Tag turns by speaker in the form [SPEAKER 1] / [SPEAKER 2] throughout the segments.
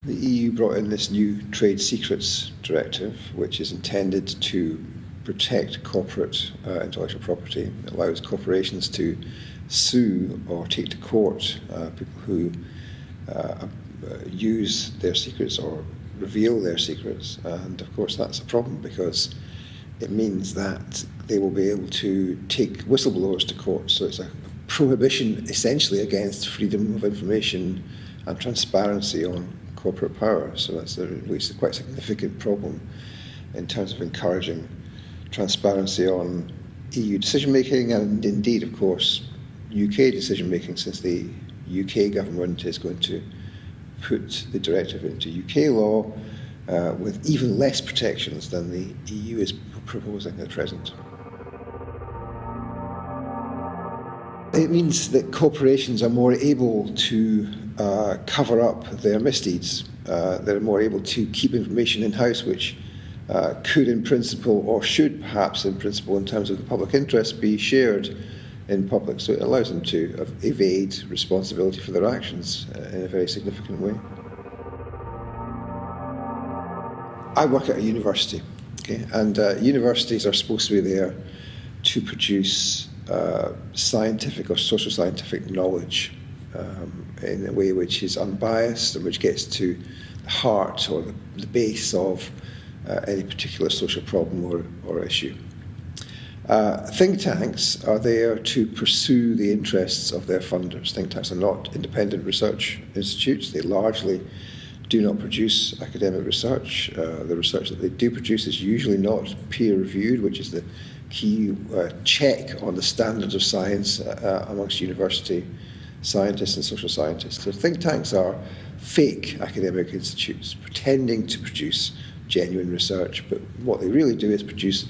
[SPEAKER 1] The EU brought in this new trade secrets directive, which is intended to protect corporate intellectual property. It allows corporations to sue or take to court people who use their secrets or reveal their secrets. And of course that's a problem, because it means that they will be able to take whistleblowers to court. So it's a prohibition essentially against freedom of information and transparency on corporate power. So that's at least a quite significant problem in terms of encouraging transparency on EU decision making, and indeed, of course, UK decision making, since the UK government is going to put the directive into UK law with even less protections than the EU is proposing at present. It means that corporations are more able to cover up their misdeeds. They're more able to keep information in-house, which could in principle, or should perhaps in principle in terms of the public interest, be shared in public. So it allows them to evade responsibility for their actions in a very significant way. I work at a university, okay, and universities are supposed to be there to produce scientific or social scientific knowledge in a way which is unbiased and which gets to the heart or the base of any particular social problem or issue. Think tanks are there to pursue the interests of their funders. Think tanks are not independent research institutes. They largely do not produce academic research. The research that they do produce is usually not peer-reviewed, which is the key check on the standards of science amongst university scientists and social scientists. So think tanks are fake academic institutes pretending to produce genuine research, but what they really do is produce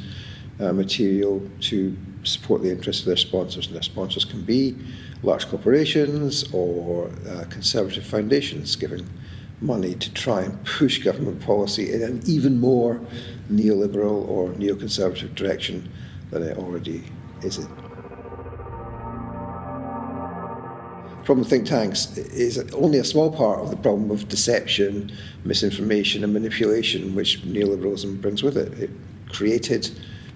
[SPEAKER 1] material to support the interests of their sponsors, and their sponsors can be large corporations or conservative foundations giving money to try and push government policy in an even more neoliberal or neoconservative direction than it already is in. The problem with think tanks is only a small part of the problem of deception, misinformation and manipulation which neoliberalism brings with it. It created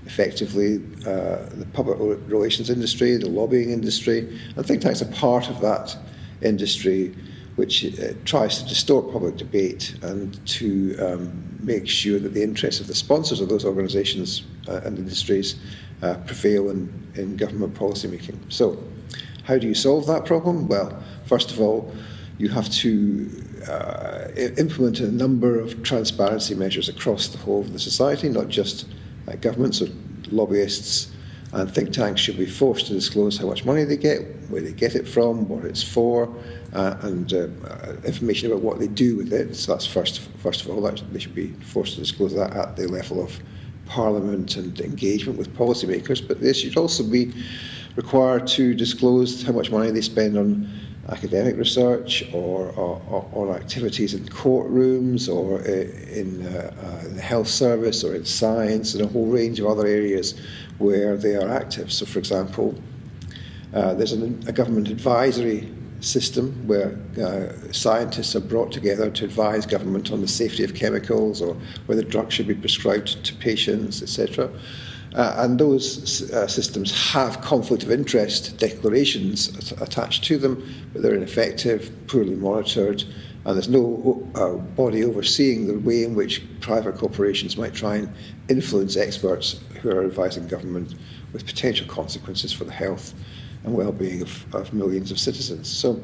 [SPEAKER 1] effectively the public relations industry, the lobbying industry, and think tanks are part of that industry which tries to distort public debate and to make sure that the interests of the sponsors of those organisations and industries prevail in government policy making. So, how do you solve that problem? Well, first of all, you have to implement a number of transparency measures across the whole of the society, not just governments or lobbyists, and think tanks should be forced to disclose how much money they get, where they get it from, what it's for, and information about what they do with it. So that's first of all, they should be forced to disclose that at the level of Parliament and engagement with policymakers, but they should also be required to disclose how much money they spend on academic research or on activities in courtrooms or in the health service or in science and a whole range of other areas where they are active. So, for example, there's a government advisory system where scientists are brought together to advise government on the safety of chemicals or whether drugs should be prescribed to patients, etc. And those systems have conflict of interest declarations attached to them, but they're ineffective, poorly monitored, and there's no body overseeing the way in which private corporations might try and influence experts who are advising government with potential consequences for the health and well-being of millions of citizens. So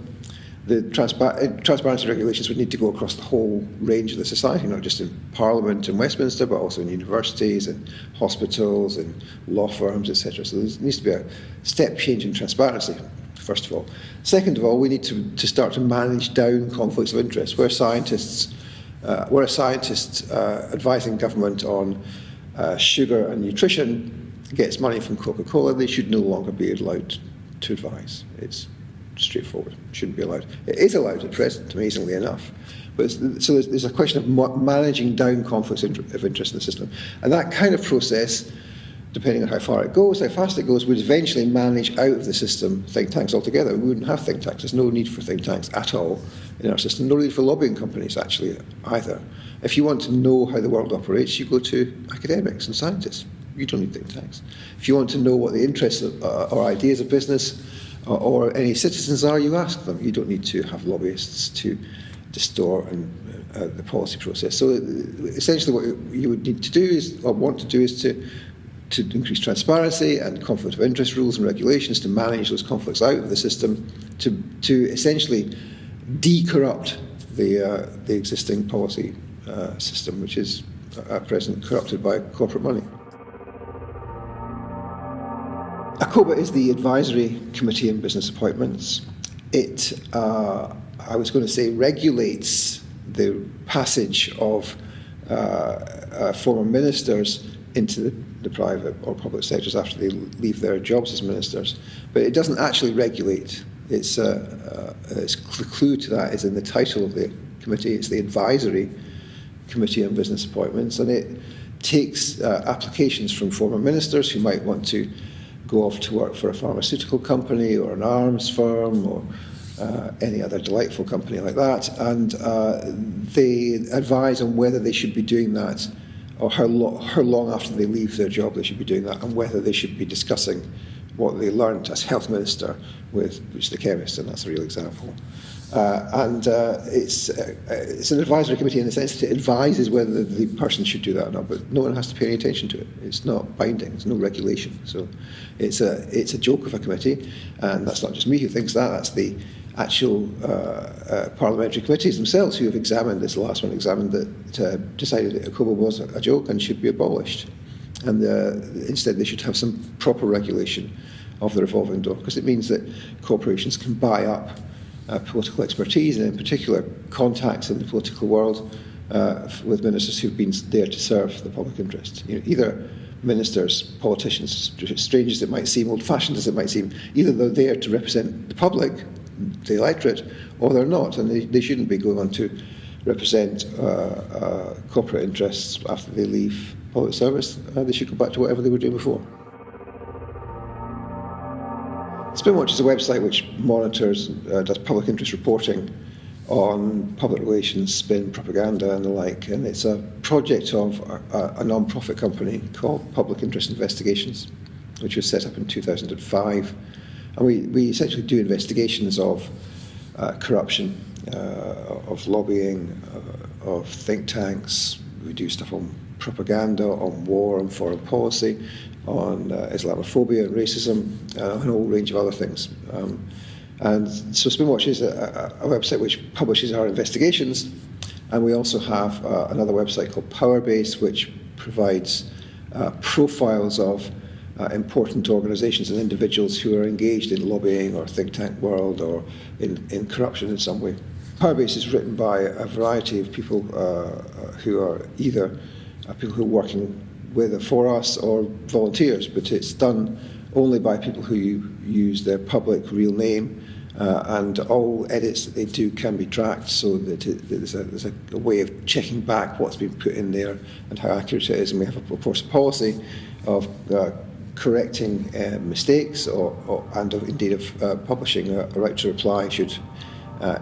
[SPEAKER 1] the transparency regulations would need to go across the whole range of the society, not just in Parliament and Westminster, but also in universities and hospitals and law firms, etc. So there needs to be a step change in transparency, first of all. Second of all, we need to start to manage down conflicts of interest. Where a scientist advising government on sugar and nutrition gets money from Coca-Cola, they should no longer be allowed to advise. It's straightforward. It shouldn't be allowed. It is allowed at present, amazingly enough. But so there's a question of managing down conflicts of interest in the system. And that kind of process depending on how far it goes, how fast it goes, would eventually manage out of the system think tanks altogether. We wouldn't have think tanks. There's no need for think tanks at all in our system. No need for lobbying companies, actually, either. If you want to know how the world operates, you go to academics and scientists. You don't need think tanks. If you want to know what the interests or ideas of business or any citizens are, you ask them. You don't need to have lobbyists to distort the policy process. So essentially what you would need to do is, or want to do, is to increase transparency and conflict of interest rules and regulations to manage those conflicts out of the system, to essentially de-corrupt the existing policy system, which is at present corrupted by corporate money. ACOBA is the Advisory Committee on Business Appointments. It, I was going to say, regulates the passage of former ministers into the private or public sectors after they leave their jobs as ministers, but it doesn't actually regulate. It's the clue to that is in the title of the committee. It's the Advisory Committee on Business Appointments, and it takes applications from former ministers who might want to go off to work for a pharmaceutical company or an arms firm or any other delightful company like that, and they advise on whether they should be doing that, or how long after they leave their job they should be doing that, and whether they should be discussing what they learned as health minister with the chemist, and that's a real example. It's an advisory committee in the sense that it advises whether the person should do that or not, but no one has to pay any attention to it. It's not binding, there's no regulation. So it's a joke of a committee, and that's not just me who thinks that, that's the actual parliamentary committees themselves who have examined this. The last one examined that, decided that ACOBA was a joke and should be abolished. And instead they should have some proper regulation of the revolving door, because it means that corporations can buy up political expertise, and in particular contacts in the political world with ministers who've been there to serve the public interest. Either ministers, politicians, strange as it might seem, old-fashioned as it might seem, either they're there to represent the public, the electorate, or they're not, and they shouldn't be going on to represent corporate interests after they leave public service. They should go back to whatever they were doing before. Spinwatch is a website which monitors, does public interest reporting on public relations, spin, propaganda and the like, and it's a project of a non-profit company called Public Interest Investigations, which was set up in 2005. And we essentially do investigations of corruption, of lobbying, of think tanks. We do stuff on propaganda, on war, on foreign policy, on Islamophobia and racism, and a whole range of other things. And so Spinwatch is a website which publishes our investigations, and we also have another website called Powerbase, which provides profiles of important organisations and individuals who are engaged in lobbying or think tank world or in corruption in some way. Powerbase is written by a variety of people who are either people who are working with or for us or volunteers, but it's done only by people who use their public real name, and all edits that they do can be tracked, so that there's a way of checking back what's been put in there and how accurate it is. And we have, of course, a policy of correcting mistakes and indeed of publishing a right to reply should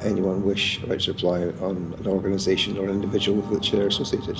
[SPEAKER 1] anyone wish a right to reply on an organisation or an individual with which they're associated.